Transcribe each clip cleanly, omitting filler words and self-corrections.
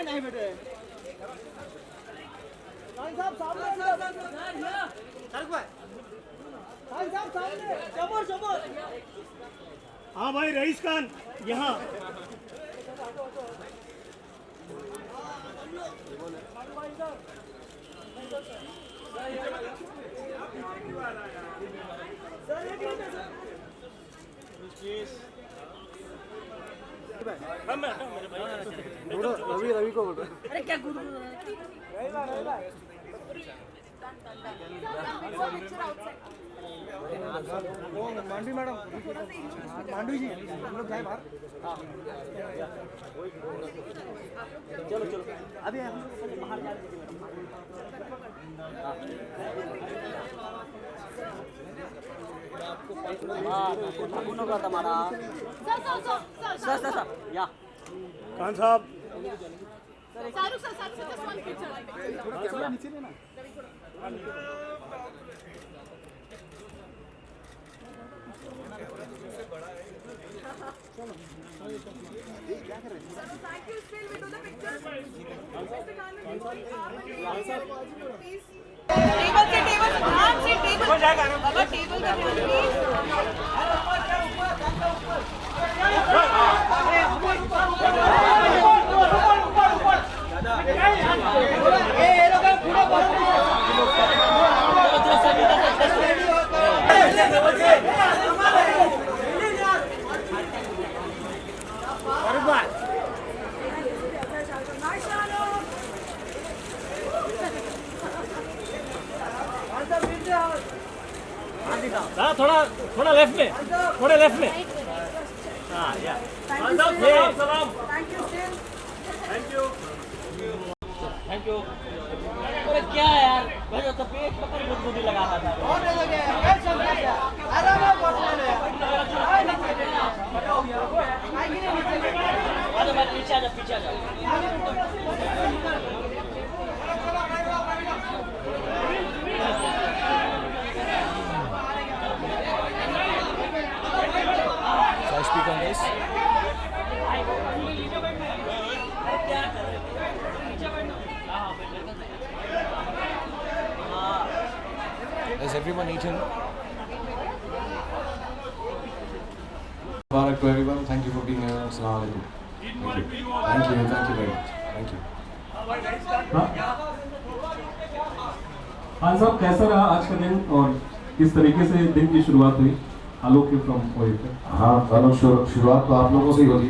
नहीं बेटे साहब सामने हाँ भाई रईस खान यहाँ रवि को बोल रहा अरे क्या गुरु मांडवी मैडम मांडवी जी हम लोग जाए बाहर चलो चलो अभी हम लोग बाहर जा रहे हैं हमारा सर या खान साहब Shahrukh sir just one picture थोड़ा नीचे लेना thank you still we do the pictures table हाँ टेबल हो जाएगा बाबा टेबल का थोड़ा लेफ्ट में हाँ या थैंक यू अरे क्या यार भाई तो पेट पकड़ गुदगुदी लगा रहा था पीछे आ जा I speak on this? Has everyone eaten? Mubarak to everyone. Thank you for being here. Assalamu alaikum. Thank you very much. Thank you. Khan साहब कैसा रहा आज का दिन और किस तरीके से दिन की शुरुआत हुई? आलोक फ्रॉम ओएफए। हाँ आलोक शुरुआत तो आप लोगों से ही होती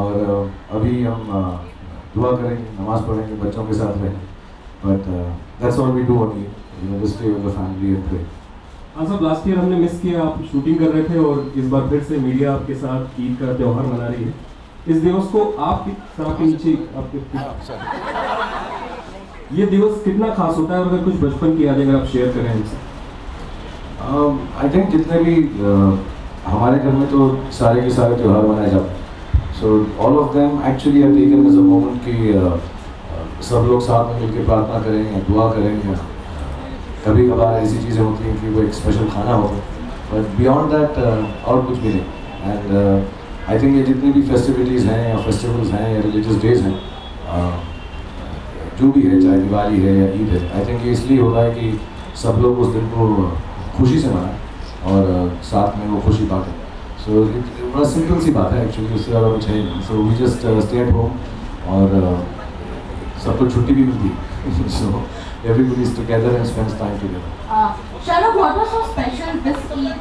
और अभी हम दुआ करेंगे, नमाज पढ़ेंगे, बच्चों के साथ रहेंगे, but that's all we do only, you know, just stay with the family and pray. हाँ साहब लास्ट ईयर हमने मिस किया, आप शूटिंग कर रहे थे और इस बार फिर से मीडिया आपके साथ ईद का त्यौहार मना रही है। इस दिवस को आपकी तरह के नीचे आपके ये दिवस कितना खास होता है और अगर कुछ बचपन की यादें अगर आप शेयर करें हमसे? आई थिंक जितने भी हमारे घर में तो सारे के सारे त्यौहार मनाए जाते हैं, so all of them actually are taken as a moment कि सब लोग साथ में मिलकर प्रार्थना करेंगे, दुआ करेंगे। कभी कभार ऐसी चीज़ें होती हैं कि वो एक स्पेशल खाना होता है, बट बियॉन्ड दैट और कुछ भी नहीं। एंड आई थिंक ये जितनी भी फेस्टिविटीज़ हैं या फेस्टिवल्स हैं या रिलीजियस डेज हैं, जो भी है, चाहे दिवाली है या ईद है, आई थिंक ये इसलिए होता है कि सब लोग उस दिन को खुशी से मनाएं और साथ में वो खुशी बांटें। सो बड़ा सिंपल सी बात है एक्चुअली, उससे ज़्यादा कुछ है नहीं। So we just stay at home और सबको छुट्टी भी मिलती है, सो everybody is together and spends time together. Sharuk, what was so special this Eid?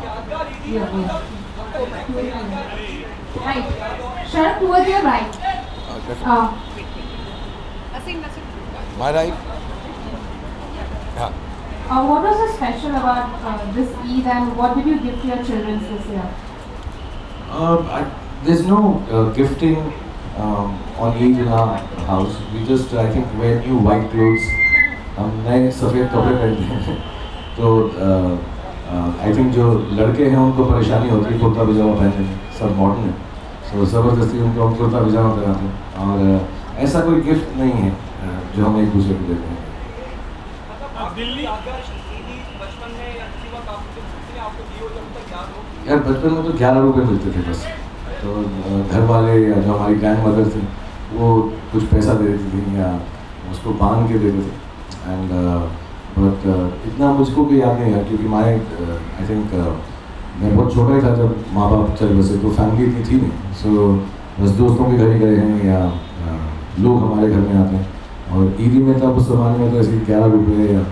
Right. Sharuk, towards your right. My right? Yeah. What was so special about this Eid and what did you give to your children this year? There's no gifting on Eid in our house. We just, I think, wear new white clothes. हम नए सफ़ेद कपड़े पहनते हैं। तो आई थिंक जो लड़के हैं उनको परेशानी होती है कुर्ता पजामा पहनने में, सब मॉडर्न है, सो ज़बरदस्ती उनको हम कुर्ता पजामा पहनाते हैं और ऐसा कोई गिफ्ट नहीं है जो हम एक दूसरे को देते हैं। यार बचपन में तो 11 रुपये मिलते थे बस, तो घर वाले या जो हमारी ग्रैंड मदर थी वो कुछ पैसा दे देती थी या उसको बांध के देते थे। एंड बट इतना मुझको भी याद नहीं है क्योंकि आई थिंक मैं बहुत छोटा ही था जब माँ बाप चल बसे, तो फैमिली इतनी थी नहीं। सो बस दोस्तों के घर ही गए हैं या लोग हमारे घर में आते हैं। और ईदी में तब उस ज़माने में तो ऐसे 11 रुपये या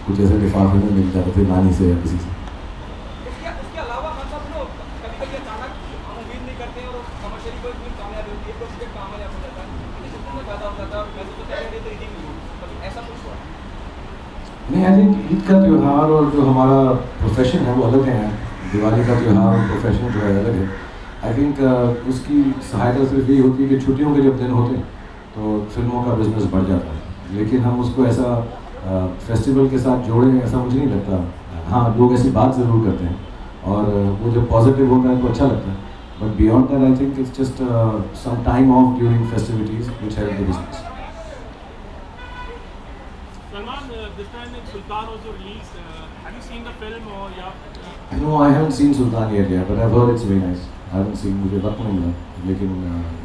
कुछ ऐसे लिफाफे में मिल जाते थे नानी से या किसी से। उसके अलावा मतलब लोग कभी-कभी अचानक हम उम्मीद नहीं करते हैं और कमर्शियली कोई फिल्म कामयाब होती है, कोई प्रोजेक्ट कामयाब हो जाता है, किसी में पैदा हो जाता है और मैं तो कह रही थी ईदी में कभी ऐसा कुछ हुआ? नहीं, आई थिंक ईद का त्यौहार और जो हमारा प्रोफेशन है वो अलग है। दिवाली का त्यौहार और प्रोफेशन जो है अलग है। आई थिंक उसकी सहायता सिर्फ यही होती है कि छुट्टियों के जब दिन होते हैं तो फिल्मों का बिजनेस बढ़ जाता है, लेकिन हम उसको ऐसा फेस्टिवल के साथ जोड़ें ऐसा मुझे नहीं लगता। हाँ, लोग ऐसी बात ज़रूर करते हैं और वो जब पॉजिटिव होता है तो अच्छा लगता है, but beyond that I think it's just some time off during festivities which help the business. Salman, this time in Sultan also released. Have you seen the film or yeah? No, I haven't seen Sultan yet, but I've heard it's very nice. I haven't seen, मुझे वक्त नहीं मिला, लेकिन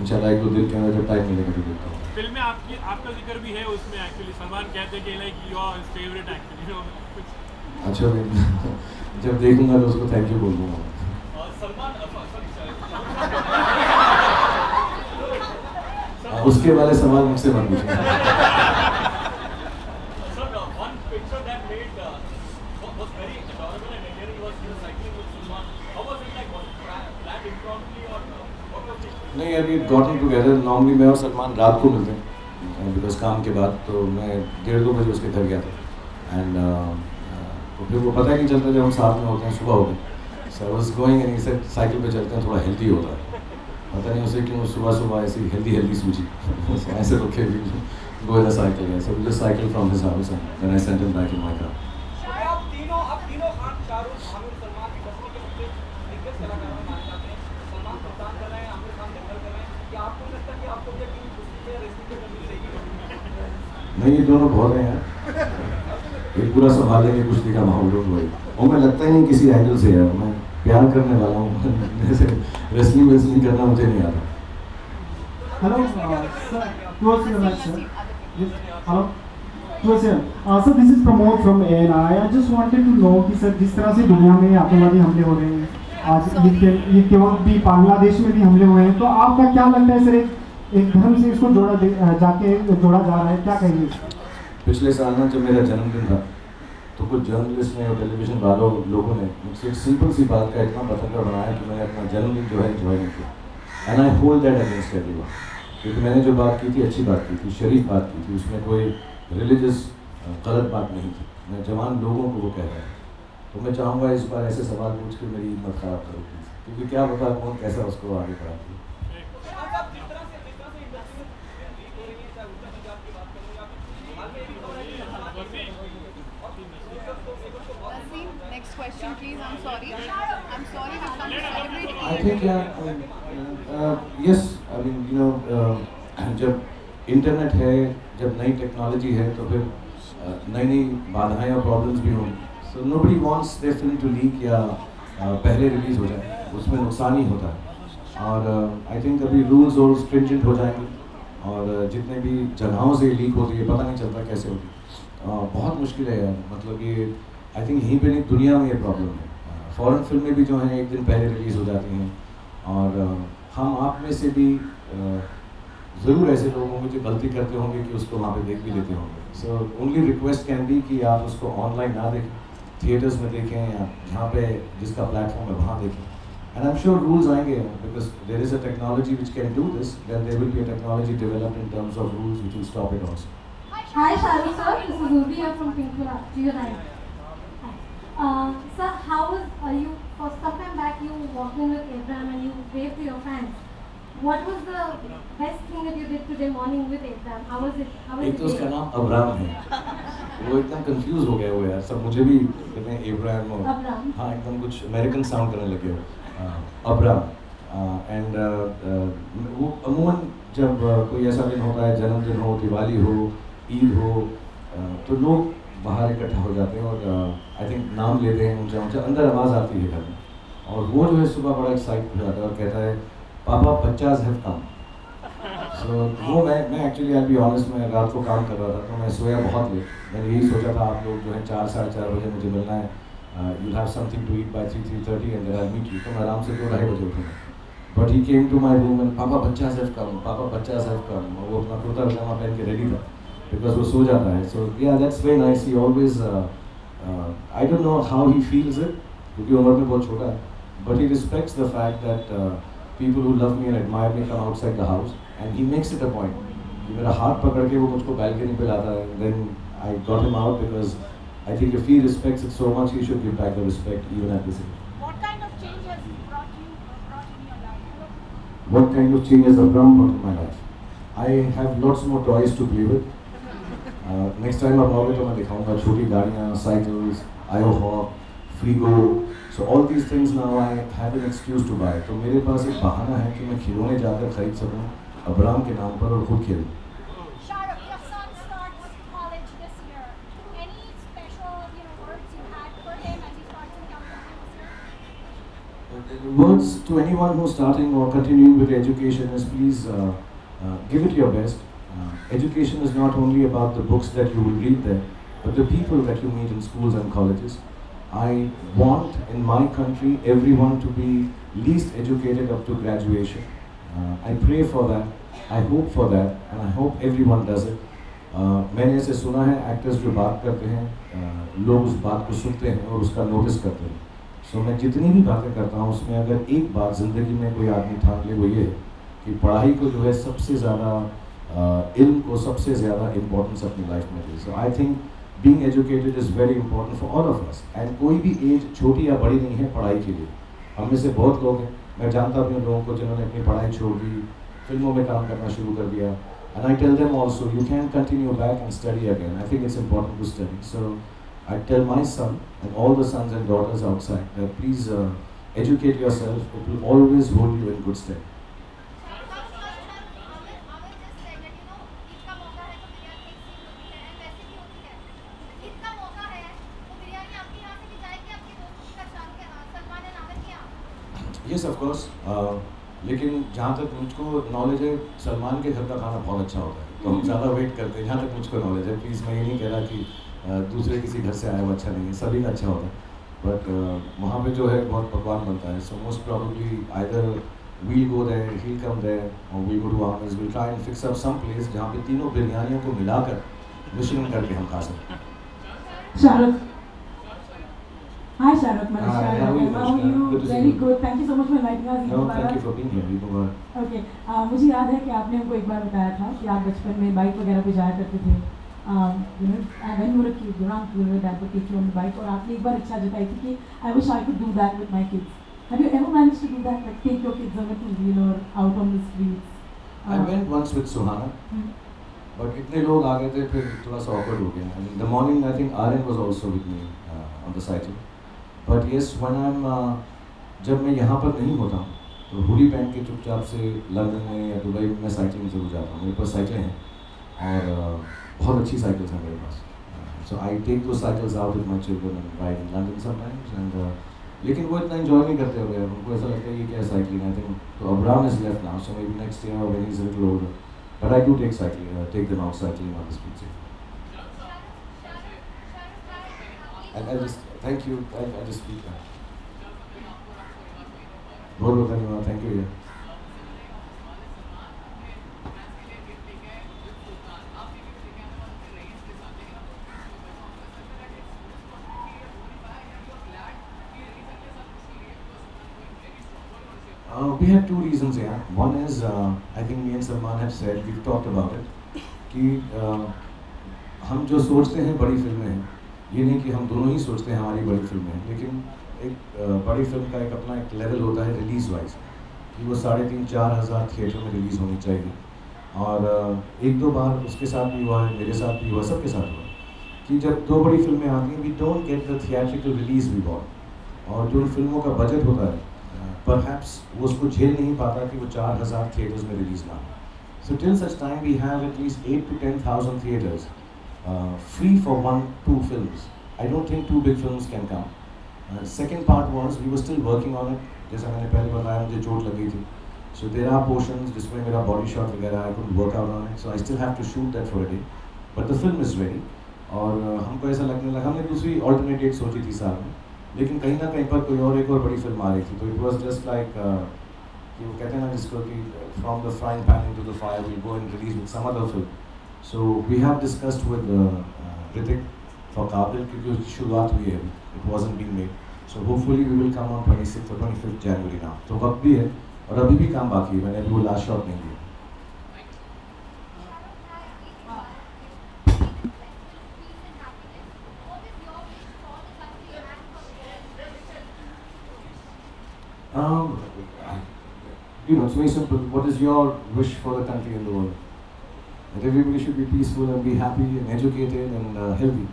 इंशाल्लाह 1-2 दिन के अंदर जब टाइम मिलेगा तो देखता हूँ। फिल्म में आपका जिक्र भी है उसमें एक्चुअली। सलमान कहते हैं कि like you are his favourite actor, you know कुछ। अच्छा, मैं जब देखूंगा तो उसको थैंक यू बोल दूंगा। उसके वाले सवाल मुझसे मत पूछिए। नहीं, अभी गॉटन टुगेदर। नॉर्मली मैं और सलमान रात को मिलते हैं बिकॉज काम के बाद, तो मैं 1:30-2 बजे उसके घर गया था। एंड तो फिर वो पता ही नहीं चलता जब हम साथ में होते हैं। सुबह हो गई, so I was going and he said cycle पे चलते हैं, थोड़ा हेल्दी होता है। पता नहीं उसे क्यों सुबह ऐसी हेल्दी सूझी। ऐसे तो खेल गो इन साइकिल है, so just cycle from his house and then I sent him back in my car. आप तीनों खान, शाहरुख, आमिर, सलमान इंडस्ट्री के सबसे दिग्गज कलाकारों में माने जाते हैं। सलमान सुल्तान कर रहे हैं, आमिर खान दंगल कर रहे हैं। क्या आपको नहीं लगता कि आपको भी एक टीम कुश्ती में रेसलिंग में करनी रहेगी? नहीं, ये दोनों बहुत हैं यार, एक पूरा संभाल लेंगे कुश्ती का माहौल। Don't worry. और मैं लगता ही नहीं किसी एंगल से यार, मैं प्यार करने वाला हूँ। जैसे रेसलिंग करना मुझे नहीं आता। Hello, sir. Towards your right, sir. Yes. Hello. Towards your. Sir, this is Pramod from ANI. I just wanted to know कि सर जिस तरह से दुनिया में आतंकवादी हमले हो रहे हैं, आज ये केवल भी बांग्लादेश में भी हमले हुए हैं, तो आपका क्या लगता है सर, एक धर्म से इसको जोड़ा जा रहा है, क्या कहेंगे? पिछले साल ना जब मेरा जन्मदिन था तो कुछ जर्नलिस्ट ने और टेलीविजन वालों लोगों ने मुझसे एक सिंपल सी बात का इतना पतंगा बनाया कि मैंने अपना जन्मदिन जो है एंजॉय नहीं किया। And I hold that against everyone, क्योंकि मैंने जो बात की थी अच्छी बात की थी, शरीफ बात की थी, उसमें कोई रिलीजियस गलत बात नहीं थी। मैं जवान लोगों को वो कह रहा था। तो मैं चाहूँगा इस बार ऐसे सवाल पूछ के मेरी हिम्मत ख़राब करो प्लीज़, क्योंकि क्या पता कौन कैसा उसको आगे बढ़ाती है। Next question, please. I'm sorry. We've come to celebrate. I think yes. I mean, you know, जब इंटरनेट है, जब नई टेक्नोलॉजी है, तो फिर नई बाधाएं और प्रॉब्लम्स भी होंगी। So nobody wants their film to leak या पहले रिलीज हो जाए, उसमें नुकसान ही होता है। और आई थिंक अभी रूल्स और स्ट्रिंजेंट हो जाएंगे और जितने भी जगहों से लीक होती है पता नहीं चलता कैसे होती है। बहुत मुश्किल है यार, मतलब ये आई थिंक यहीं पे नहीं दुनिया में ये प्रॉब्लम है। फॉरेन फिल्में भी जो हैं एक दिन पहले रिलीज़ हो जाती हैं और हम आप में से भी ज़रूर ऐसे लोग होंगे जो गलती करते होंगे कि उसको वहाँ पे देख भी लेते होंगे। So only request can be कि आप उसको ऑनलाइन ना देखें, थिएटर्स में देखें या जहाँ पे जिसका प्लेटफॉर्म है वहाँ देखें। And I am sure rules आएंगे because there is a technology which can do this, there will be a technology developed in terms of rules which will stop it also. Hi Shahrukh sir, this is Urvi here from Pinkura. To your right. Sir, how was you? For some time back, you walked in with Abraham and you waved to your fans. What was the best thing that you did today morning with Abraham? How was it? How was एक the तो उसका day? नाम Abram है, वो एकदम confuse हो गया वो यार, सब मुझे भी कहते हैं इब्राहिम और अब्राम। हाँ एकदम कुछ अमेरिकन साउंड करने लगे वो अब्राम। एंड वो अमूमन जब कोई ऐसा दिन होता है, जन्मदिन हो, दिवाली हो, ईद हो, तो लोग बाहर इकट्ठा हो जाते हैं और आई थिंक नाम लेते हैं ऊंचा ऊंचा, अंदर आवाज़ आती है घर में। और वो जो है सुबह बड़ा एक्साइट हो जाता है और कहता है पापा बच्चास हैव कम। सो वो मैं एक्चुअली आई बी ऑनेस्ट, मैं रात को काम कर रहा था तो मैं सोया बहुत लेट। मैंने यही सोचा था आप लोग जो है 4 साढ़े 4 बजे मुझे मिलना है, you have something to eat by 3:30 and then I meet you. तो मैं आराम से 2-2:30 बजे उठूँगा। But he came to my room and पापा बच्चा हैव कम, पापा बच्चा हैव कम। वो अपना कुर्ता पजामा पहन के रेडी था बिकॉज वो सो जाता है। सो या that's very nice. He always I don't know how he feels it क्योंकि उम्र में बहुत छोटा है, but he respects the fact that people who love me and admire me come outside the house and he makes it a point कि मेरा हाथ पकड़ के वो मुझको बैल्कनी पे लाता है। Then I got him out because I think if he respects it so much he should give back the respect even at this age. What kind of change has he brought in your life? What kind of changes have brought in my life? I have lots more toys to play with. Next time आप आओगे तो मैं दिखाऊंगा छोटी गाड़ियाँ, cycles, IOHawk, Frigo. So all these things now I have an excuse to buy. तो मेरे पास एक बहाना है कि मैं खिलौने जाकर खरीद सकूँ अब्राम के नाम पर और खुद खेलूँ। Shahrukh, your son starts college this year. Any special, words you had for him as he starts in college this year? Words to anyone who's starting or continuing with education is please give it your best. Education is not only about the books that you will read there, but the people that you meet in schools and colleges. I want in my country everyone to be least educated up to graduation. I pray for that, I hope for that, and I hope everyone does it. मैंने ऐसे सुना है actors जो बात करते हैं, लोग उस बात को सुनते हैं और उसका नोटिस करते हैं। सो मैं जितनी भी बातें करता हूँ उसमें अगर एक बात ज़िंदगी में कोई आदमी ठान ले वो ये है कि पढ़ाई को जो है सबसे ज़्यादा इल्म को सबसे ज़्यादा इम्पोर्टेंस अपनी लाइफ में दी। So I think being educated is very important for all of us and कोई भी एज छोटी या बड़ी नहीं है पढ़ाई के लिए। हम में से बहुत लोग हैं, मैं जानता भी हूँ लोगों को जिन्होंने अपनी पढ़ाई छोड़ दी, फिल्मों में काम करना शुरू कर दिया। And I tell them also you can continue back and study again. I think it's important to study. So I tell my son and all the sons and daughters outside that please educate yourself. It will always hold you in good stead. Yes, of course. लेकिन जहाँ तक मुझको knowledge है सलमान के घर का खाना बहुत अच्छा होता है तो हम ज़्यादा वेट करते हैं। जहाँ तक मुझको नॉलेज है, प्लीज़ मैं ये नहीं कह रहा कि दूसरे किसी घर से आया हुआ अच्छा नहीं है, सभी का अच्छा होता है। बट वहाँ पे जो है बहुत पकवान बनता है। So most probably either we'll go there, he'll come there, or we'll go to Ames. We'll try and fix up some place जहाँ पे तीनों बिरयानियों को मिलाकर मिश्रण करके हम खा सकते हैं। Shahrukh. Hi Shahrukh, Hi, Manishka. how are you, How are Manishka? you? Good to see Very you. good. Thank you so much for inviting us. No, thank you for being here. Deepak Gaur. Okay. मुझे याद है कि आपने हमको एक बार बताया था कि आप बचपन में बाइक वगैरह पे जाया करते थे। When you were a kid, your dad would take you on the bike, और आपने एक बार इच्छा जताई थी कि I wish I could do that with my kids. Have you ever managed to do that, like take your kids on a two-wheeler or out on the streets? I went once with Suhana, but इतने लोग आ गए थे फिर थोड़ा सा awkward हो गया। And in the morning I think Aryan was also with me on the cycle. But yes, when I'm जब मैं यहाँ पर नहीं होता हूँ तो हुडी पहन के चुपचाप से लंदन में या दुबई में मैं साइकिलिंग जरूर जाता हूँ। मेरे पास साइकिलें हैं और बहुत अच्छी साइकिल्स हैं मेरे पास। सो आई टेक दो cycles out with my children and ride in London sometimes and लेकिन वो इतना एंजॉय नहीं करते हो गए। उनको ऐसा लगता है ये क्या है साइकिलिंग। आई थिंक तो Abram is left now, so maybe next year when he is a little older, but I do take them out cycling on the streets. And I just thank you. I just speak that. बहुत बहुत धन्यवाद। Thank you. Yeah. We have two reasons here. One is I think me and Salman have said, we've talked about it, कि हम जो सोचते हैं बड़ी फिल्में हैं, ये नहीं कि हम दोनों ही सोचते हैं हमारी बड़ी फिल्में हैं, लेकिन एक बड़ी फिल्म का एक अपना एक लेवल होता है रिलीज़ वाइज कि वो 3,500-4 हज़ार थिएटर में रिलीज़ होनी चाहिए। और एक दो बार उसके साथ भी हुआ है, मेरे साथ भी हुआ, सबके साथ हुआ कि जब दो बड़ी फिल्में आती हैं we don't get the theatrical release we want. और जो इन फिल्मों का बजट होता है परहैप्स वो उसको झेल नहीं पाता कि वो 4,000 थिएटर्स में रिलीज़ ना हो। So till such time we have at least 8,000 to 10,000 theatres free for 1-2 films. I don't think 2 big films can come. Second part was we were still working on it. जैसा मैंने पहले बताया मुझे चोट लगी थी, So there are portions जिसमें मेरा body shot वगैरह I couldn't work out on it, so I still have to shoot that for a day. But the film is ready. और हमको ऐसा लगने लगा, हमने दूसरी alternate date सोची थी साल में, लेकिन कहीं ना कहीं पर कोई और एक और बड़ी फिल्म आ रही थी, तो it was just like कि वो कहते हैं ना जिसको कि from the frying pan into the fire, we'll go and release with some other film. So we have discussed with Hrithik for Qabil क्योंकि उसकी शुरुआत हुई है अभी, it wasn't being made. So hopefully we will come on 26th or 25th January now. तो वक्त भी है और अभी भी काम बाकी है, मैंने अभी वो लास्ट शॉट नहीं दिया. You know, it's very simple. What is your wish for the country and the world? That everybody should be peaceful and be happy and educated and healthy.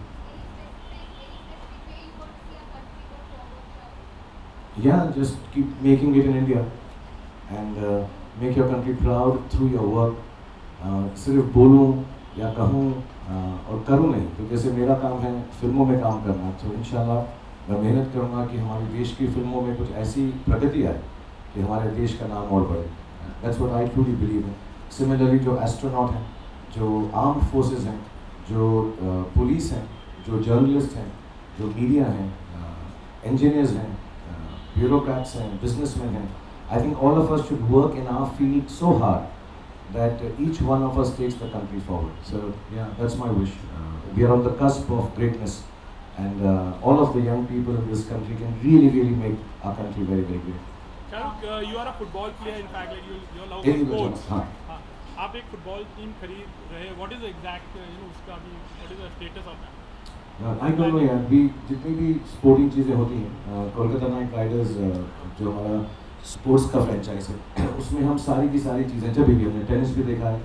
Yeah, just keep making it in India and make your country proud through your work. सिर्फ बोलूं या कहूं और करूं नहीं, तो जैसे मेरा काम है फिल्मों में काम करना, तो इंशाल्लाह मैं मेहनत करूंगा कि हमारे देश की फिल्मों में कुछ ऐसी प्रगति आए कि हमारे देश का नाम और बढ़े. That's what I truly believe in. Similarly, जो एस्ट्रोनॉट हैं, जो आर्म्ड फोर्सेस हैं, जो पुलिस हैं, जो जर्नलिस्ट हैं, जो मीडिया हैं, इंजीनियर्स हैं, ब्यूरोक्रेट्स हैं, बिजनेसमैन हैं, I think all of us should work in our field so hard that each one of us takes the country forward. So yeah, that's my wish. We are on the cusp of greatness, and all of the young people in this country can really make our country very great. Shahrukh, you are a football player. In fact, like you love sports. हाँ. आप एक football team खरीद रहे, what is the exact उसका भी what is the status of that? I don't know यार, भी जितनी भी स्पोर्टिंग चीज़ें होती हैं, कोलकाता नाइट राइडर्स जो हमारा स्पोर्ट्स का फ्रेंचाइज है, उसमें हम सारी की सारी चीज़ें, जब भी हमने टेनिस भी देखा है,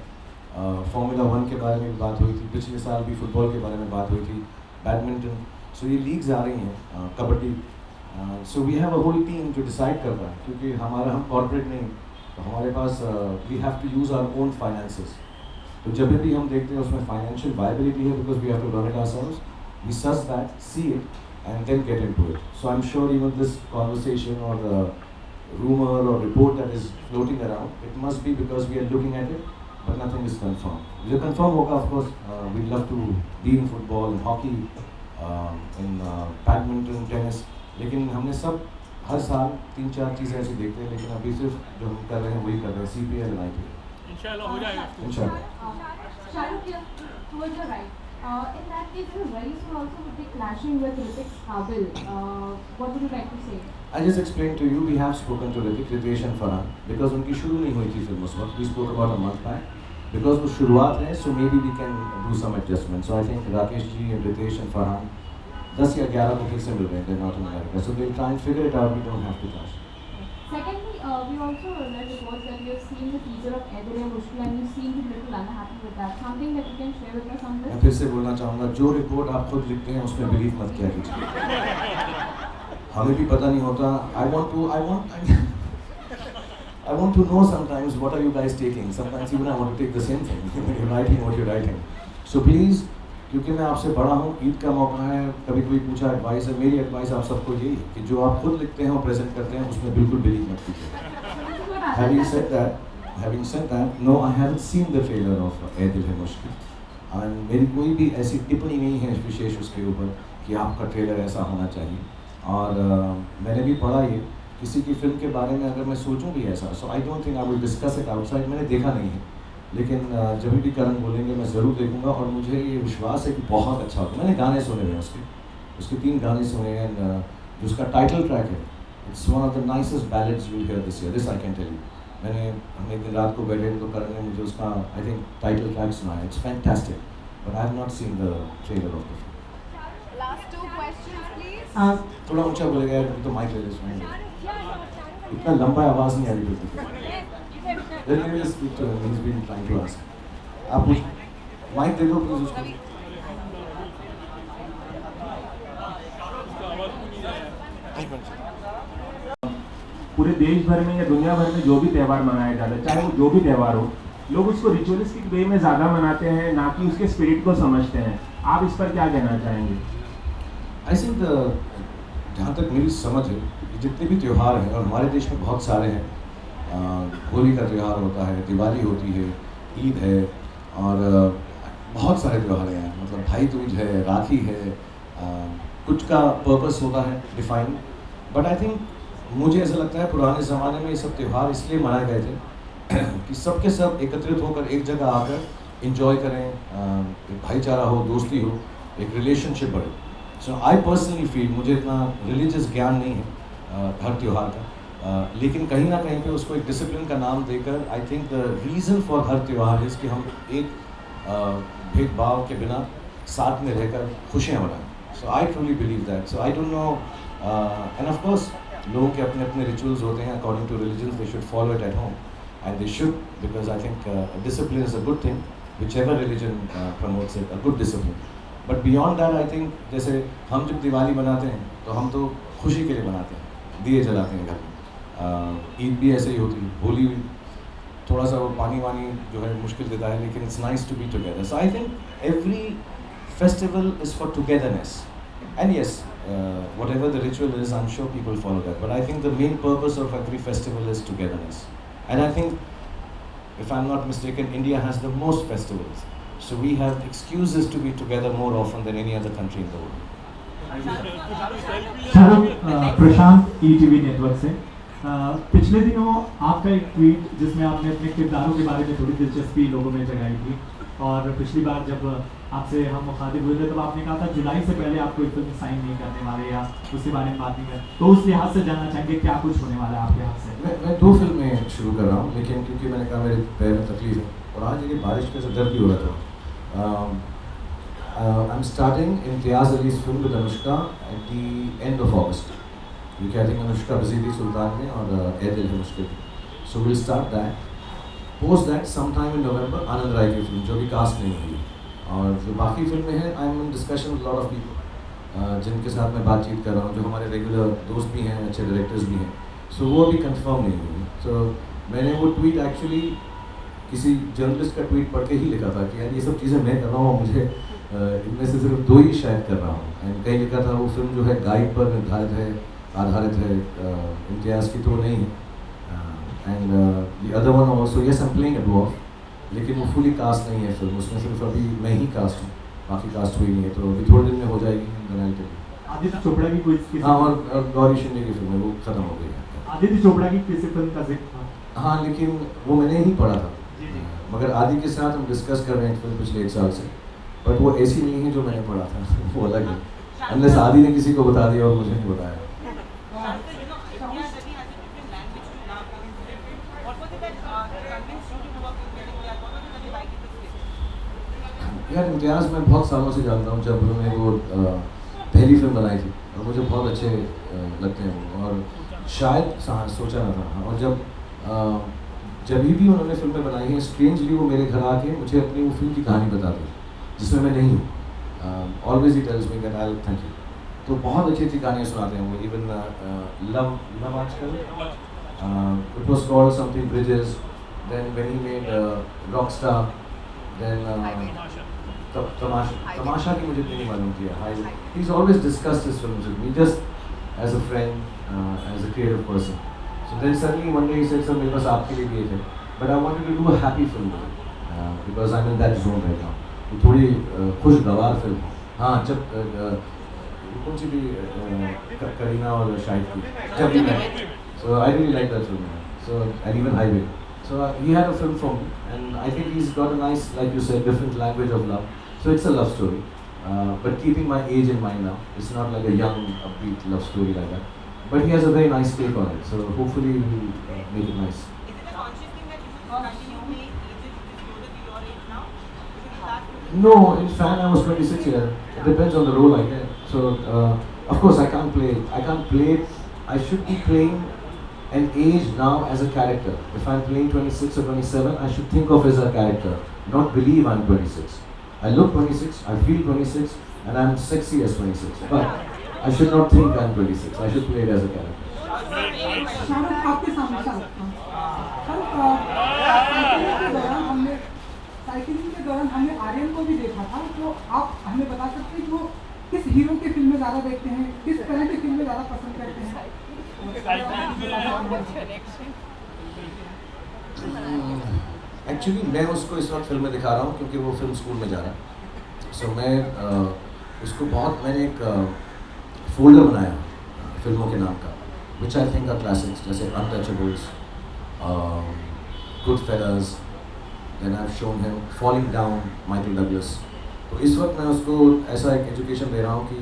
Formula 1 के बारे में भी बात हुई थी, पिछले साल भी फुटबॉल के बारे में बात हुई थी, बैडमिंटन, सो ये लीग्स आ रही हैं, kabaddi, so we have a whole team जो डिसाइड कर रहा है, क्योंकि हमारा हम कॉर्पोरेट नहीं, तो हमारे पास we have to use our own finances, तो जब भी हम देखते हैं उसमें फाइनेंशियल वायबिलिटी है, because we have to run it ourselves, we search that, see it and then get into it. So I'm sure even this conversation or the rumor or report that is floating around, it must be because we are looking at it, but nothing is confirmed. जो confirm होगा, of course, we'd love to be in football, in hockey, in badminton, tennis. लेकिन हमने सब हर साल 3-4 चीज़ें ऐसी देखते हैं, लेकिन अभी सिर्फ जो हम कर रहे हैं वही कर रहे हैं, CPL and IPL. इंशाल्लाह हो जाएगा. इंशाल्लाह. Shahrukh, towards your right. In that case, your rights will also be clashing with Hrithik's Qabil. What would you like to say? I just explained to you, we have spoken to Hrithik, Ritesh and Farhan, because उनकी शुरू नहीं हुई थी film उस वक्त. We spoke about a month back. Because वो शुरुआत है, so maybe we can do some adjustment. So I think Rakesh ji and Ritesh and Farhan 10 या 11 को फिर से मिल रहे हैं. They're not in America, so they'll try and figure it out. We don't have to clash. Secondly, we also read reports that you have seen the teaser of Ae Dil Hai Mushkil and you seem to be a little unhappy with that. Something that you can share with us on this? मैं फिर से बोलना चाहूँगा, जो report आप खुद लिखते हैं उसमें बिलीव मत किया कीजिए. हमें भी पता नहीं होता. I want to know sometimes what are you guys taking. Sometimes even I want to take the same thing. You're writing what you're writing. So please, क्योंकि मैं आपसे बड़ा हूँ, ईद का मौका है, कभी कोई पूछा एडवाइस है, मेरी एडवाइस आप सबको यही है कि जो आप खुद लिखते हैं और प्रेजेंट करते हैं उसमें बिल्कुल बिलीव मत कीजिए. Having said that, no, I haven't seen the trailer of Ae Dil Hai Mushkil. And मेरी कोई भी ऐसी टिप्पणी नहीं है विशेष उसके ऊपर कि आपका ट्रेलर ऐसा होना चाहिए. और मैंने भी पढ़ा ये, किसी की फिल्म के बारे में अगर मैं सोचूं भी ऐसा, so I don't think I will discuss it outside. मैंने देखा नहीं है, लेकिन जब भी करण बोलेंगे मैं ज़रूर देखूंगा और मुझे ये विश्वास है कि बहुत अच्छा होगा. मैंने गाने सुने हुए हैं उसके 3 गाने सुने हैं. जो उसका टाइटल ट्रैक है, it's one of the nicest ballads you will hear this year. This I can tell you. हम एक दिन रात को बैठे तो करण ने मुझे उसका आई थिंक टाइटल ट्रैक सुनाया. It's fantastic, but I have not seen the trailer of the film. Last 2 questions, please. थोड़ा ऊंचा बोलेगा यार, तो माइक ले सुनाएंगे. इतना लंबा आवाज़ नहीं आ रही बिल्कुल. Let me just speak to him. He's been trying to ask. आप कुछ माइक दे दो प्लीज उसको. पूरे देश भर में या दुनिया भर में जो भी त्यौहार मनाया जाता है, चाहे वो जो भी त्यौहार हो, लोग उसको रिचुअलिस्टिक वे में ज़्यादा मनाते हैं, ना कि उसके स्पिरिट को समझते हैं. आप इस पर क्या कहना चाहेंगे? आई थिंक जहाँ तक मेरी समझ है, जितने भी त्यौहार हैं और हमारे देश में बहुत सारे हैं, होली का त्यौहार होता है, दिवाली होती है, ईद है और बहुत सारे त्यौहार हैं, मतलब भाई दूज है, राखी है, कुछ का पर्पस होता है डिफाइन, बट आई थिंक मुझे ऐसा लगता है पुराने ज़माने में ये सब त्यौहार इसलिए मनाए गए थे कि सबके सब एकत्रित होकर एक जगह आकर इंजॉय करें, एक भाईचारा हो, दोस्ती हो, एक रिलेशनशिप बढ़े। सो आई पर्सनली फील, मुझे इतना रिलीजियस ज्ञान नहीं है हर त्यौहार का, लेकिन कहीं ना कहीं पे उसको एक डिसिप्लिन का नाम देकर I think the reason for her त्यौहार इज़ कि हम एक भेदभाव के बिना साथ में रहकर खुशियाँ मनाएं। So I truly believe that. So I don't know, and of course लोगों के अपने अपने रिचुअल्स होते हैं according to religion, they should follow it at home and they should, because I think discipline is a good thing, whichever religion promotes it, a good discipline. But beyond that I think जैसे हम जब दिवाली मनाते हैं तो हम तो खुशी के लिए मनाते हैं, दिए जलाते हैं घर में, ईद भी ऐसे ही होती है, होली भी थोड़ा सा वो पानी वानी जो है मुश्किल देता है, लेकिन it's nice to be together. So I think every festival is for togetherness, and yes whatever the ritual is, I'm sure people follow that, but I think the main purpose of every festival is togetherness, and I think, if I'm not mistaken, India has the most festivals, so we have excuses to be together more often than any other country in the world. Shahrukh, Prashant ETV network से, पिछले दिनों आपका एक tweet जिसमें आपने अपने किरदारों के बारे में थोड़ी दिलचस्पी लोगों में जगाई थी, और पिछली बार जब आपसे हम मुखातिब हुए थे तब आपने कहा था जुलाई से पहले आप कोई फिल्म साइन नहीं करने वाले या उसके बारे में बात नहीं कर, तो उस लिहाज से जानना चाहेंगे क्या कुछ होने वाला है आपके हाथ से? मैं 2 फिल्में शुरू कर रहा हूँ, लेकिन क्योंकि मैंने कहा मेरे पैर में तकलीफ है और आज ये बारिश के दर्द भी हो रहा था, I am starting Imtiaz Ali's film with Anushka at the end of अगस्त, क्योंकि आई थिंक अनुष्का बिजी थी सुल्तान में और एदिल है मुश्किल, so will start that. Post that sometime in November Anand Rai की फिल्म जो भी कास्ट नहीं हुई, और जो बाकी फिल्में हैं आई am in discussion with lot of people जिनके साथ मैं बातचीत कर रहा हूँ, जो हमारे रेगुलर दोस्त भी हैं, अच्छे डायरेक्टर्स भी हैं, सो वो अभी कंफर्म नहीं हुई। सो मैंने वो ट्वीट एक्चुअली किसी जर्नलिस्ट का ट्वीट पढ़ के ही लिखा था कि यार ये सब चीज़ें मैं कर रहा हूँ, मुझे इनमें से सिर्फ 2 ही शायद कर रहा हूँ, एंड कहीं लिखा था वो फिल्म जो है गाइड पर निर्धारित है, आधारित है, इम्तियाज़ की तो नहीं है, and the other one also, yes I am playing a dwarf, लेकिन वो फुली कास्ट नहीं है फिल्म, उसमें सिर्फ अभी मैं ही कास्ट हूँ, बाकी कास्ट हुई नहीं है, तो अभी थोड़े दिन में हो जाएगी। आदित्य चोपड़ा की कोई, हाँ, और गौरी शिंदे की फिल्म है वो ख़त्म हो गई है। आदित्य चोपड़ा की किसी फिल्म का जिक्र था? हाँ, लेकिन वो मैंने ही पढ़ा था, मगर आदि के साथ हम डिस्कस कर रहे हैं फिल्म पिछले 1 साल से, बट वो ऐसी नहीं है जो मैंने पढ़ा था, वो अलग है, अनलेस आदि ने किसी को बता दिया और मुझे नहीं बताया। यार इम्तियाज़ मैं बहुत सालों से जानता हूँ, जब उन्होंने वो पहली फिल्म बनाई थी और मुझे बहुत अच्छे लगते हैं वो, और शायद सोचा ना था, और जब भी उन्होंने फिल्में बनाई हैं, स्ट्रेंजली वो मेरे घर आके मुझे अपनी वो फिल्म की कहानी बता दी जिसमें मैं नहीं हूँ, always he tells me that I thank you, तो बहुत अच्छी अच्छी कहानियाँ सुनाते हैं वो, इवन लव आजकल it was called something bridges, then when he made Rockstar, then तमाशा की मुझे नहीं मालूम किया, he is always discussed his films with me just as a friend, as a creative person, so then suddenly one day he said sir मेरे पास आपके लिए भी एक है, but I wanted to do a happy film because I am in that zone right now, वो थोड़ी खुशगवार film, हाँ जब कौन सी भी करीना और शाहिद की जब भी मैं, so I really like that film, so and even Highway, so he had a film for me, and I think he's got a nice, like you said, different language of love, so it's a love story, but keeping my age in mind now, it's not like a young upbeat love story like that, but he has a very nice take on it, so hopefully he'll make it nice. Is it a conscious thing that you should continue playing ages which is closer to your age now? No, in fact I was 26 here. It depends on the role I get. So of course I can't play. I should be playing an age now as a character. If I'm playing 26 or 27, I should think of as a character, not believe I'm 26. I look 26, I feel 26, and I'm sexy as 26. But I should not think I'm 26. I should play it as a character. Shahrukh आपके सामने cycling के दौरान हमने आर्यन को भी देखा था, तो आप हमें बता सकते हैं कि वो किस हीरो की फिल्में ज़्यादा देखते हैं, किस तरह की फिल्में ज़्यादा पसंद करते हैं? एक्चुअली मैं उसको इस वक्त फिल्म में दिखा रहा हूँ क्योंकि वो फिल्म स्कूल में जा रहा है। सो मैं उसको मैंने एक फोल्डर बनाया फिल्मों के नाम का, which I think are classics, जैसे Untouchables, Goodfellas, then I have shown him Falling Down, Michael Douglas. तो इस वक्त मैं उसको ऐसा एक एजुकेशन दे रहा हूँ कि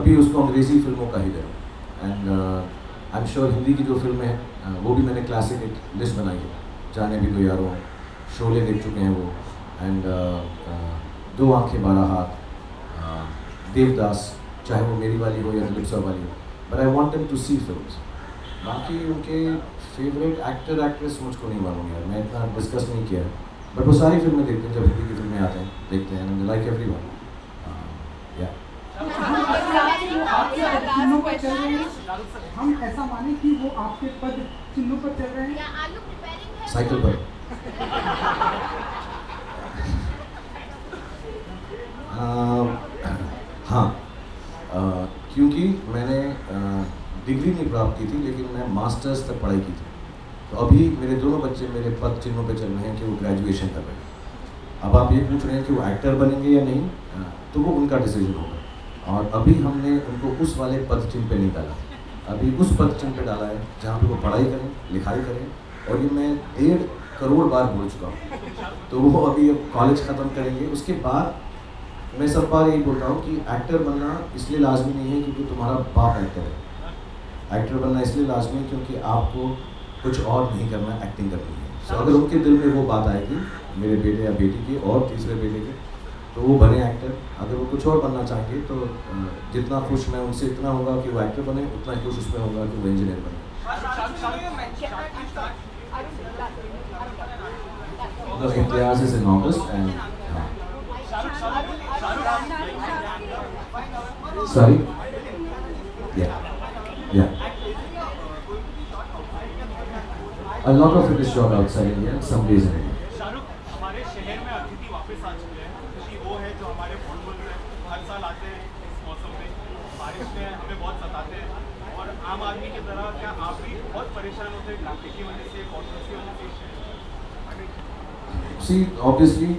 अभी उसको अंग्रेज़ी फिल्मों का ही दे रहा हूँ। And I am sure Hindi की जो फिल्में हैं वो भी मैंने क्लासिक एक लिस्ट बनाई है, जाने भी दो यारों, शोले देख चुके हैं वो, एंड दो आंखें 12 हाथ, देवदास, चाहे वो मेरी वाली हो या दिलीप सर वाली हो, but I want them to see films. बाकी उनके फेवरेट एक्टर एक्ट्रेस मुझको नहीं मालूम यार, मैं इतना डिस्कस नहीं किया है, बट वो सारी फिल्में देखते हैं, जब हिंदी की फिल्में आते हैं देखते हैं, एंड लाइक एवरीवन। या चिन्हों पर चल रहे हैं, हम ऐसा माने कि वो आपके पद चिन्हों पर चल रहे हैं, साइकिल पर। हाँ, क्योंकि मैंने डिग्री नहीं प्राप्त की थी, लेकिन मैं मास्टर्स तक पढ़ाई की थी। तो अभी मेरे दोनों बच्चे मेरे पद चिन्हों पे चल रहे हैं कि वो ग्रेजुएशन कर रहे हैं। अब आप ये पूछ रहे हैं कि वो एक्टर बनेंगे या नहीं, तो वो उनका डिसीजन होगा। और अभी हमने उनको उस वाले पद चिन्ह पे नहीं डाला, अभी उस पद चिन्ह पे डाला है जहाँ पे वो पढ़ाई करें, लिखाई करें। और ये मैं 1.5 करोड़ बार बोल चुका हूँ। तो वो अभी कॉलेज ख़त्म करेंगे, उसके बाद मैं सब बार यही बोलता हूँ कि एक्टर बनना इसलिए लाजमी नहीं है क्योंकि तुम्हारा बाप एक्टर है। एक्टर बनना इसलिए लाजमी है क्योंकि आपको कुछ और नहीं करना, एक्टिंग करनी है। तो अगर उनके दिल में वो बात आएगी, मेरे बेटे या बेटी की और तीसरे बेटे की, तो वो बने एक्टर। अगर वो कुछ और बनना चाहेंगे तो जितना खुश मैं उनसे इतना होगा कि वो एक्टर बने, उतना ही खुश उसमें होगा कि वो इंजीनियर बने। The Imtiaz is in August and sorry, yeah. A lot of it is shot outside India and some days in India. Shahrukh, हमारे शहर में अतिथि वापस आ चुके हैं, क्योंकि वो है जो हमारे फुटबॉल में हर साल आते हैं इस मौसम में, बारिश में हमें बहुत सताते हैं। और आम आदमी की तरह क्या आप भी बहुत परेशान होते हैं ट्रैफिक की वजह से, कॉन्फ्रेंस की वजह से? सी ऑब्वियसली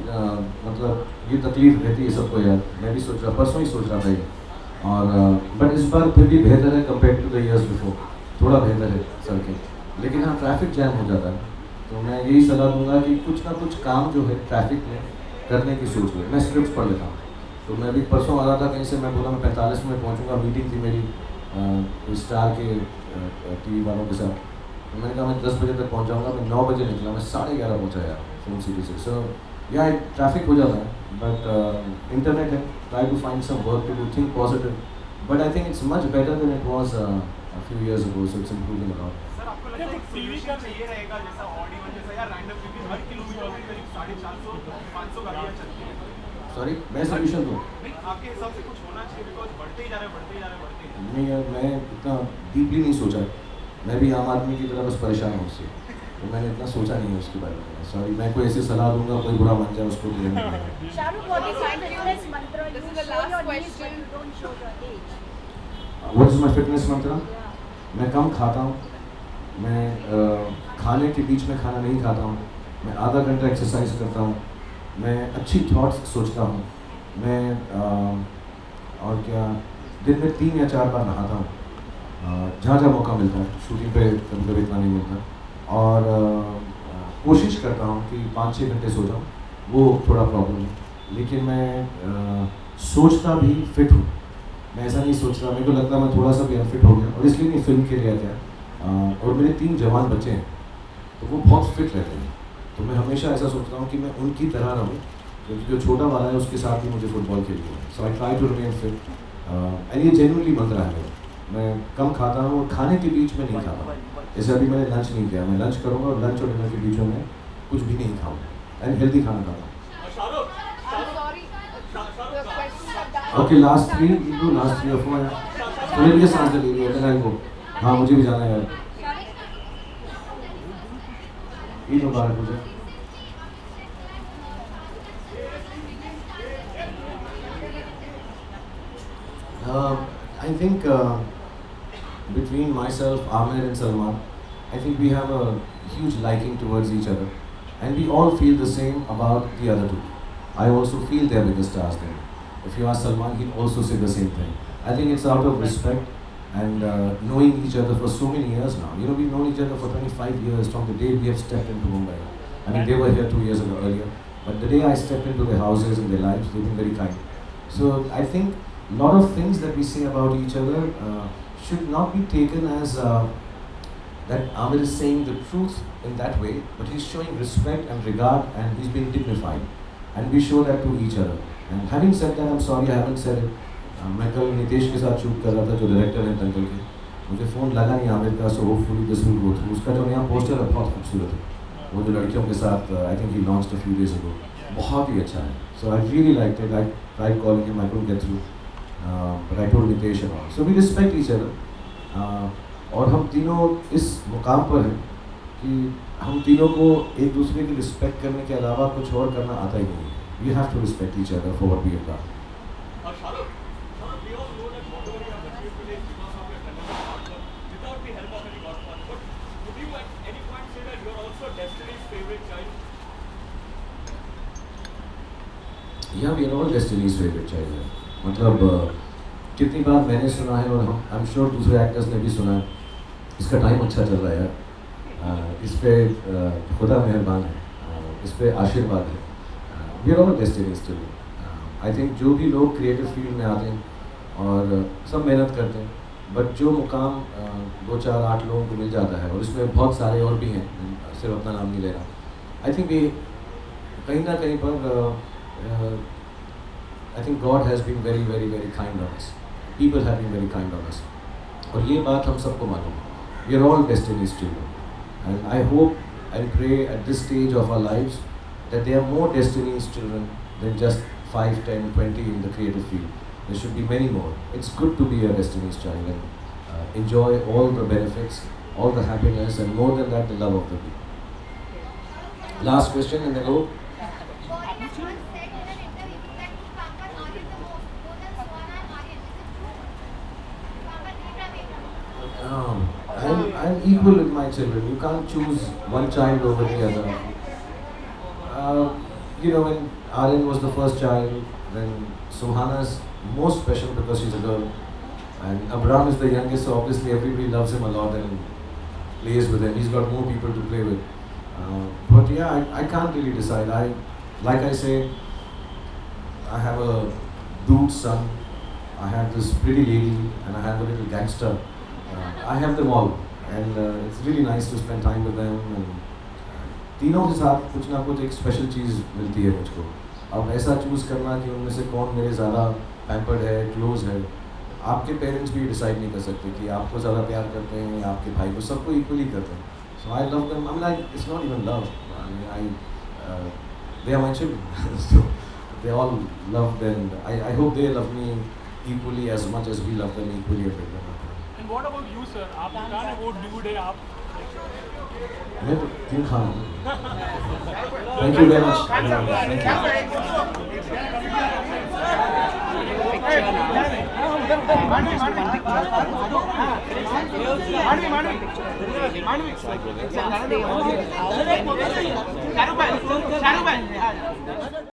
मतलब ये तकलीफ रहती है सबको यार, मैं भी सोच रहा, परसों ही सोच रहा था ये। और बट इस बार फिर भी बेहतर है compare to the years before, थोड़ा बेहतर है सड़कें। लेकिन हाँ, ट्रैफिक जैम हो जाता है, तो मैं यही सलाह दूंगा कि कुछ ना कुछ काम जो है ट्रैफिक में करने की सोच लो। मैं स्क्रिप्ट पढ़ लेता हूँ, तो मैं भी परसों आ रहा था कहीं से, मैं बोला मैं 45 में पहुँचूँगा, मीटिंग थी मेरी स्टार के TV वालों के साथ। तो मैंने कहा मैं 10 बजे तक पहुँच जाऊँगा, मैं 9 बजे निकला, मैं 11:30 पहुँचा यार फिल्म सिटी से। सो या ट्रैफिक हो जाता है, बट इंटरनेट है, try to find some work to do, think positive, but I think it's much better than it was a few years ago, so it's improving a lot. सर, आपको लगता है टीवी का चाहिए रहेगा जैसा ऑडी वन जैसा, या रैंडम, क्योंकि हर किलोमीटर पे करीब 450-500 गाड़ियाँ चलती हैं? सॉरी, मैं सोल्यूशन दूँ? आपके हिसाब से कुछ होना चाहिए, बिकॉज बढ़ते ही जा रहे नहीं यार, मैं इतना डीपली नहीं सोचा, मैं भी आम आदमी की तरह बस परेशान हूँ उससे, तो मैंने इतना सोचा नहीं है उसके बारे में। सॉरी, मैं कोई ऐसी सलाह दूंगा कोई बुरा मान जाए उसको, तो नहीं। Shahrukh, what is your fitness mantra? You show your knees, but you don't show your age. What is my fitness mantra? मैं कम खाता हूँ, मैं खाने के बीच में खाना नहीं खाता हूँ, मैं आधा घंटा एक्सरसाइज करता हूँ, मैं अच्छी थॉट्स सोचता हूँ, मैं और क्या दिन में 3 या 4 बार नहाता हूँ, जहाँ जहाँ मौका मिलता है। शूटिंग पे कभी कभी इतना नहीं मिलता। और कोशिश करता हूँ कि 5-6 घंटे सो जाऊँ, वो थोड़ा प्रॉब्लम है, लेकिन मैं सोचता भी फिट हूँ। मैं ऐसा नहीं सोच रहा, मेरे को लगता है मैं थोड़ा सा भी अनफिट हो गया, और इसलिए नहीं फिल्म के लिए गया। और मेरे 3 जवान बच्चे हैं, तो वो बहुत फिट रहते हैं, तो मैं हमेशा ऐसा सोचता हूँ कि मैं उनकी तरह रहूँ, क्योंकि जो छोटा वाला है उसके साथ ही मुझे फुटबॉल खेलनी है। So I try to remain fit, and ये जेन्युइनली मंत्र है मेरा। मैं कम खाता हूँ और खाने के बीच में नहीं खाता। जैसे अभी मैंने लंच नहीं किया, मैं लंच करूँगा और लंच और डिनर के बीच में कुछ भी नहीं खाऊँगा, एंड हेल्दी खाना खाता हूँ। ओके, लास्ट 3 or 4 थोड़ी मुझे सांस ले रही है को। हाँ, मुझे भी जाना है यार। ईद मुबारक मुझे। I think between myself, Amir and Salman, I think we have a huge liking towards each other, and we all feel the same about the other two. I also feel they're bigger stars than me. If you ask Salman, he'll also say the same thing. I think it's out of respect and knowing each other for so many years now. You know, we've known each other for 25 years from the day we have stepped into Mumbai. I mean, they were here 2 years ago earlier, but the day I stepped into their houses and their lives, they've been very kind. So I think a lot of things that we say about each other should not be taken as that Amir is saying the truth in that way, but he's showing respect and regard, and he's being dignified, and we show that to each other. And having said that, I'm sorry I haven't said it. मैं कल नितेश के साथ shoot कर रहा था, जो director हैं दंगल के. मुझे फ़ोन लगा नहीं आमिर का, so hopefully this will go through. उसका जो नया पोस्टर है बहुत खूबसूरत है, वो जो लड़कियों के साथ I think he launched a few days ago, बहुत ही अच्छा है. So I really liked it. I tried calling him, I couldn't get through, but I told Nitesh and all. So we respect each other. और हम तीनों इस मुकाम पर हैं कि हम तीनों को एक दूसरे की रिस्पेक्ट करने के अलावा कुछ और करना आता ही नहीं है. We have to respect each other for what we have done. Yeah, we are all Destiny's favorite child. मतलब कितनी बार मैंने सुना है और हम आई एम श्योर दूसरे एक्टर्स ने भी सुना है. इसका टाइम अच्छा चल रहा है यार. इस पे खुदा मेहरबान है, इस पे आशीर्वाद है. We are all Destiny's children. आई थिंक जो भी लोग क्रिएटिव फील्ड में आते हैं और सब मेहनत करते हैं, बट जो मुकाम 2, 4, 8 लोगों को मिल जाता है, और इसमें बहुत सारे और भी हैं, सिर्फ अपना नाम नहीं ले रहा. आई थिंक we कहीं ना कहीं पर I think God has been very, very, very kind on us. People have been very kind on us. और ये बात हम सबको मालूम है. We are all Destiny's children. And I hope and pray at this stage of our lives that there are more Destiny's children than just 5, 10, 20 in the creative field. There should be many more. It's good to be a Destiny's child and enjoy all the benefits, all the happiness, and more than that, the love of the people. Last question and then go. I'm equal with my children. You can't choose one child over the other. You know, when Aryan was the first child, then Suhana's most special because she's a girl, and Abraham is the youngest, so obviously everybody loves him a lot and plays with him. He's got more people to play with. But yeah, I can't really decide. Like I say, I have a dude son, I have this pretty lady, and I have a little gangster. I have them all, and it's really nice to spend time with them. And तीनों के साथ कुछ ना कुछ एक special चीज़ मिलती है मुझको. अब ऐसा चूज़ करना कि उनमें से कौन मेरे ज़्यादा पैम्पर्ड है, क्लोज है, आपके पेरेंट्स भी डिसाइड नहीं कर सकते कि आपको ज़्यादा प्यार करते हैं या आपके भाई को. सबको इक्वली करते हैं. So I love them. I mean, it's not even love. I mean, they are my children. So they all love them. I hope they love me equally as much as we love them equally. And what about you, sir? आप कहाँ है वो dude है आप? मैं तो king Khan हूँ. Thank you very much. Thank you.